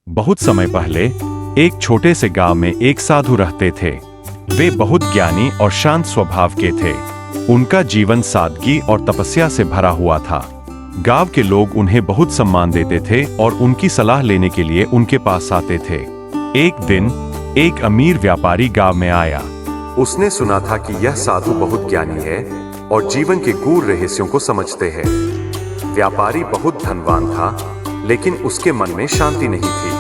बहुत समय पहले एक छोटे से गांव में एक साधु रहते थे। वे बहुत ज्ञानी और शांत स्वभाव के थे। उनका जीवन सादगी और तपस्या से भरा हुआ था। गांव के लोग उन्हें बहुत सम्मान देते थे और उनकी सलाह लेने के लिए उनके पास आते थे। एक दिन एक अमीर व्यापारी गांव में आया। उसने सुना था कि यह साधु बहुत ज्ञानी है और जीवन के गूढ़ रहस्यों को समझते हैं। व्यापारी बहुत धनवान था, लेकिन उसके मन में शांति नहीं थी।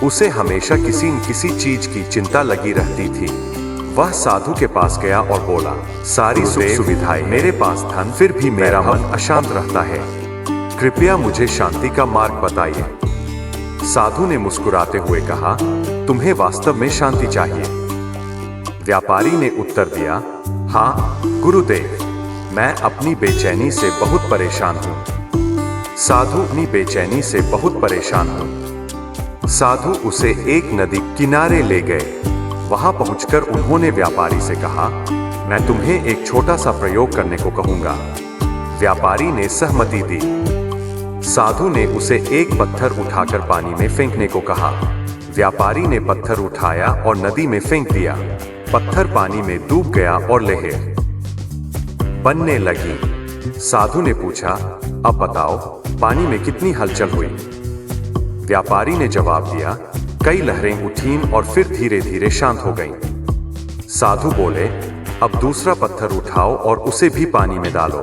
उसे हमेशा किसी न किसी चीज की चिंता लगी रहती थी। वह साधु के पास गया और बोला, सारी सुख सुविधाएं मेरे पास, धन, फिर भी मेरा मन अशांत रहता है। कृपया मुझे शांति का मार्ग बताइए। साधु ने मुस्कुराते हुए कहा, तुम्हें वास्तव में शांति चाहिए? व्यापारी ने उत्तर दिया, हाँ गुरुदेव, मैं अपनी बेचैनी से बहुत परेशान हूँ। साधु अपनी बेचैनी से बहुत परेशान हूँ। साधु उसे एक नदी किनारे ले गए। वहां पहुंचकर उन्होंने व्यापारी से कहा, मैं तुम्हें एक छोटा सा प्रयोग करने को कहूंगा। व्यापारी ने सहमति दी। साधु ने उसे एक पत्थर उठाकर पानी में फेंकने को कहा। व्यापारी ने पत्थर उठाया और नदी में फेंक दिया। पत्थर पानी में डूब गया और लहर बनने लगी। साधु ने पूछा, अब बताओ पानी में कितनी हलचल हुई? व्यापारी ने जवाब दिया, कई लहरें उठीं और फिर धीरे धीरे शांत हो गईं। साधु बोले, अब दूसरा पत्थर उठाओ और उसे भी पानी में डालो।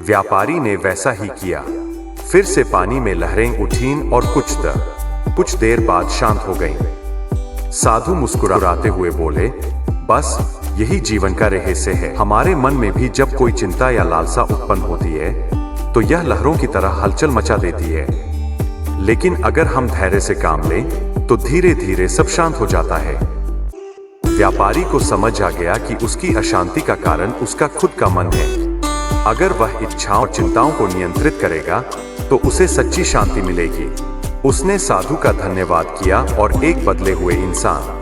व्यापारी ने वैसा ही किया। फिर से पानी में लहरें उठीं और कुछ देर बाद शांत हो गईं। साधु मुस्कुराते हुए बोले, बस यही जीवन का रहस्य है। हमारे मन में भी जब कोई चिंता या लालसा उत्पन्न होती है तो यह लहरों की तरह हलचल मचा देती है, लेकिन अगर हम धैर्य से काम लें तो धीरे धीरे सब शांत हो जाता है। व्यापारी को समझ आ गया कि उसकी अशांति का कारण उसका खुद का मन है। अगर वह इच्छाओं और चिंताओं को नियंत्रित करेगा तो उसे सच्ची शांति मिलेगी। उसने साधु का धन्यवाद किया और एक बदले हुए इंसान